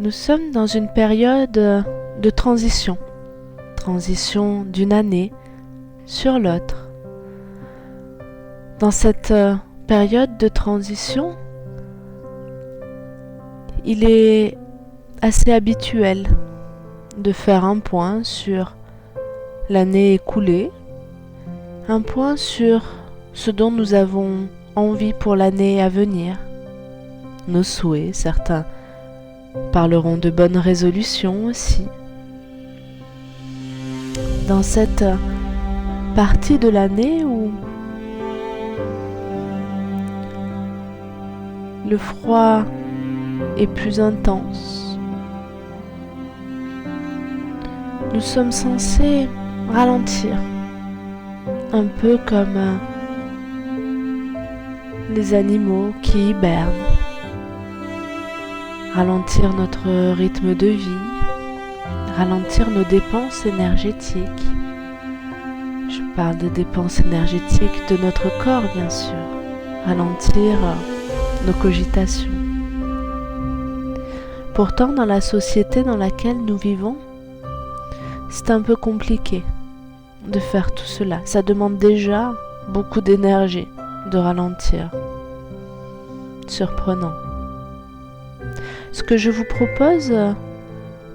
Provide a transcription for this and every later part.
Nous sommes dans une période de transition d'une année sur l'autre. Dans cette période de transition, il est assez habituel de faire un point sur l'année écoulée, un point sur ce dont nous avons envie pour l'année à venir, nos souhaits. Certains parleront de bonnes résolutions aussi. Dans cette partie de l'année où le froid est plus intense, nous sommes censés ralentir, un peu comme les animaux qui hibernent, ralentir notre rythme de vie, ralentir nos dépenses énergétiques. Je parle de dépenses énergétiques de notre corps, bien sûr, ralentir nos cogitations. Pourtant, dans la société dans laquelle nous vivons, c'est un peu compliqué de faire tout cela. Ça demande déjà beaucoup d'énergie de ralentir. Surprenant. Ce que je vous propose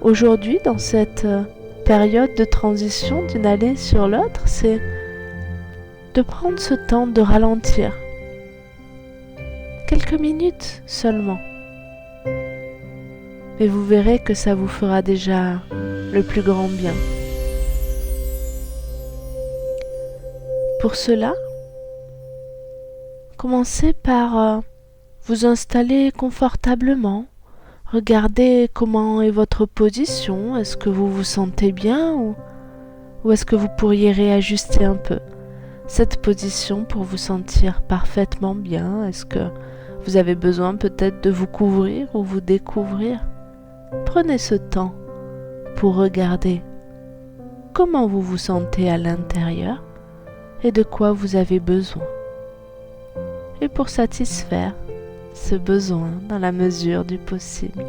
aujourd'hui, dans cette période de transition d'une année sur l'autre, c'est de prendre ce temps de ralentir. Quelques minutes seulement. Mais vous verrez que ça vous fera déjà le plus grand bien. Pour cela, commencez par vous installer confortablement. Regardez comment est votre position. Est-ce que vous vous sentez bien ou est-ce que vous pourriez réajuster un peu cette position pour vous sentir parfaitement bien? Est-ce que vous avez besoin peut-être de vous couvrir ou vous découvrir? Prenez ce temps pour regarder comment vous vous sentez à l'intérieur et de quoi vous avez besoin. Et pour satisfaire ce besoin dans la mesure du possible.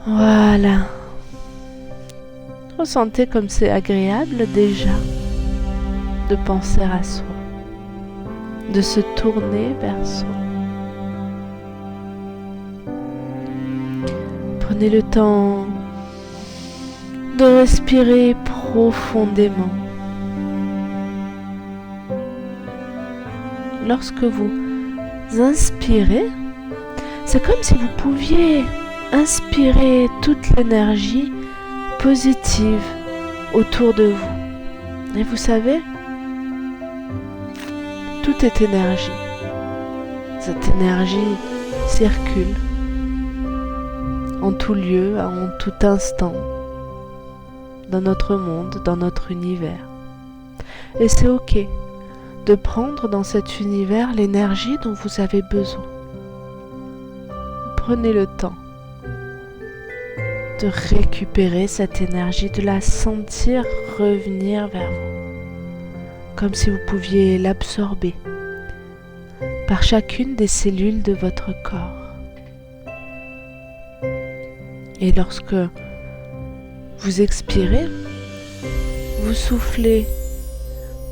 Voilà. Ressentez comme c'est agréable déjà de penser à soi, de se tourner vers soi. Prenez le temps de respirer profondément. Lorsque vous inspirez, c'est comme si vous pouviez inspirer toute l'énergie positive autour de vous. Et vous savez, tout est énergie. Cette énergie circule en tout lieu, en tout instant, dans notre monde, dans notre univers. Et c'est ok de prendre dans cet univers l'énergie dont vous avez besoin. Prenez le temps de récupérer cette énergie, de la sentir revenir vers vous, comme si vous pouviez l'absorber par chacune des cellules de votre corps. Et lorsque vous expirez, vous soufflez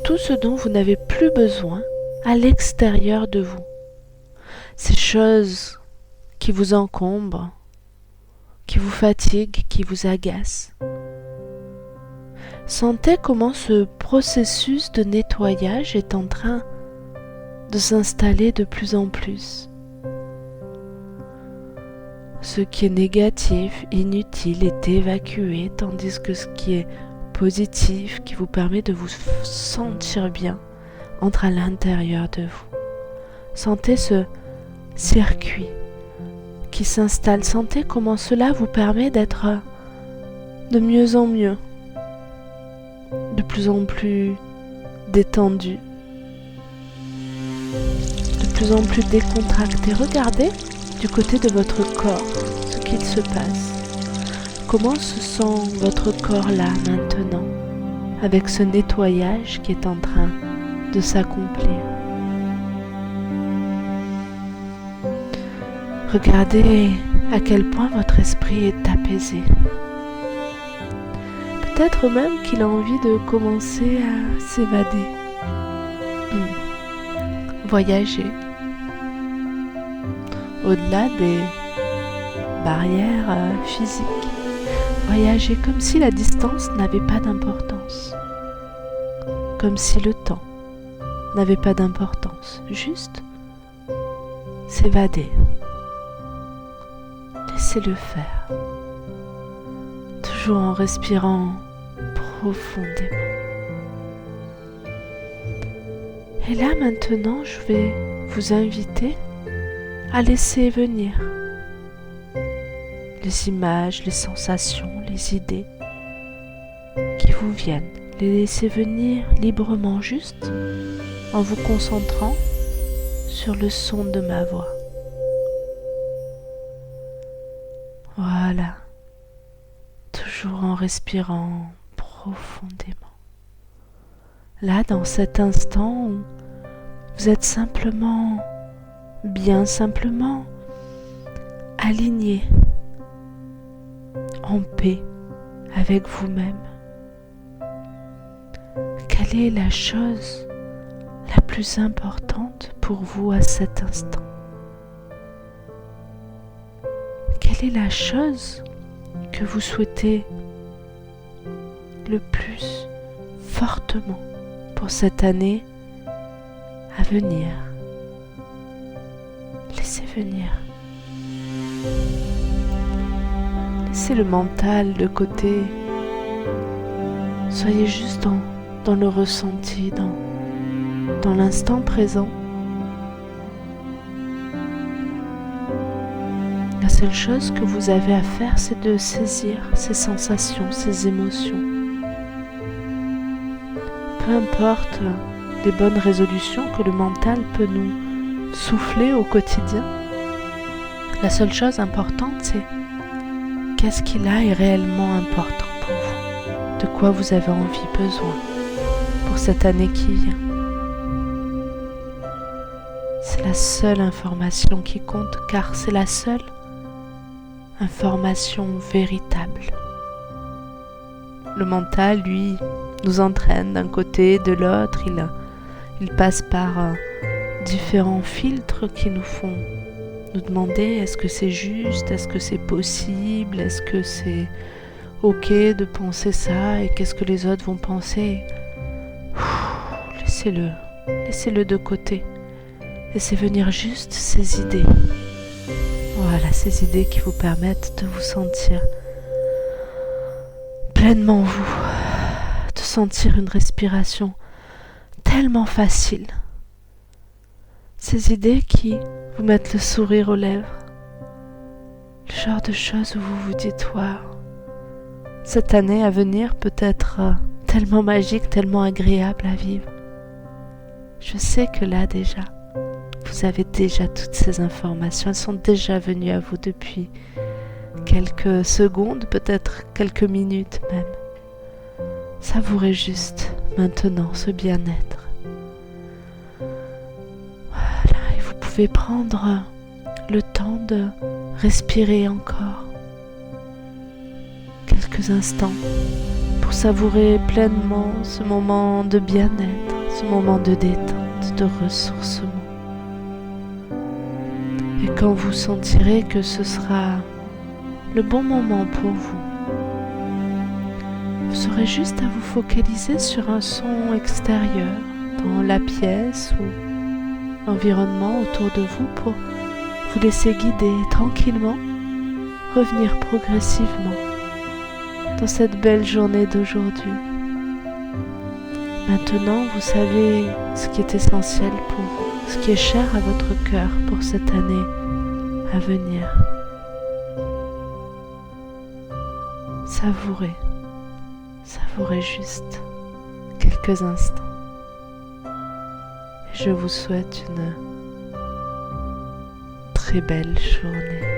tout ce dont vous n'avez plus besoin à l'extérieur de vous. Ces choses qui vous encombrent, qui vous fatiguent, qui vous agacent. Sentez comment ce processus de nettoyage est en train de s'installer de plus en plus. Ce qui est négatif, inutile est évacué, tandis que ce qui est positif, qui vous permet de vous sentir bien, entre à l'intérieur de vous. Sentez ce circuit qui s'installe. Sentez comment cela vous permet d'être de mieux en mieux, de plus en plus détendu, de plus en plus décontracté. Regardez du côté de votre corps ce qu'il se passe. Comment se sent votre corps là maintenant, avec ce nettoyage qui est en train de s'accomplir? Regardez à quel point votre esprit est apaisé. Peut-être même qu'il a envie de commencer à s'évader. Voyager. Au-delà des barrières physiques. Voyager comme si la distance n'avait pas d'importance. Comme si le temps n'avait pas d'importance. Juste s'évader. Laissez-le faire. Toujours en respirant profondément. Et là maintenant, je vais vous inviter à laisser venir les images, les sensations, les idées qui vous viennent. Les laisser venir librement, juste en vous concentrant sur le son de ma voix. Voilà. Toujours en respirant profondément. Là, dans cet instant où vous êtes simplement, bien simplement, aligné, en paix avec vous-même. Quelle est la chose la plus importante pour vous à cet instant? Quelle est la chose que vous souhaitez le plus fortement pour cette année à venir? Laissez venir. Laissez le mental de côté. Soyez juste dans le ressenti, dans l'instant présent. La seule chose que vous avez à faire, c'est de saisir ces sensations, ces émotions. Peu importe les bonnes résolutions que le mental peut nous souffler au quotidien, la seule chose importante, c'est qu'est-ce qui là est réellement important pour vous, de quoi vous avez envie, besoin pour cette année qui vient. C'est la seule information qui compte, car c'est la seule information véritable. Le mental, lui, nous entraîne d'un côté, de l'autre. Il passe par différents filtres qui nous font nous demander est-ce que c'est juste, est-ce que c'est possible, est-ce que c'est ok de penser ça et qu'est-ce que les autres vont penser. Laissez-le de côté. Laissez venir juste ces idées. Voilà, ces idées qui vous permettent de vous sentir pleinement vous, de sentir une respiration tellement facile. Ces idées qui vous mettent le sourire aux lèvres. Le genre de choses où vous vous dites waouh, cette année à venir peut être tellement magique, tellement agréable à vivre. Je sais que là déjà, vous avez déjà toutes ces informations, elles sont déjà venues à vous depuis quelques secondes, peut-être quelques minutes même. Savourez juste maintenant ce bien-être. Voilà, et vous pouvez prendre le temps de respirer encore quelques instants pour savourer pleinement ce moment de bien-être, ce moment de détente, de ressourcement. Et quand vous sentirez que ce sera le bon moment pour vous, vous aurez juste à vous focaliser sur un son extérieur dans la pièce ou l'environnement autour de vous pour vous laisser guider tranquillement, revenir progressivement dans cette belle journée d'aujourd'hui. Maintenant, vous savez ce qui est essentiel pour vous, ce qui est cher à votre cœur pour cette année à venir. Savourez juste quelques instants. Et je vous souhaite une très belle journée.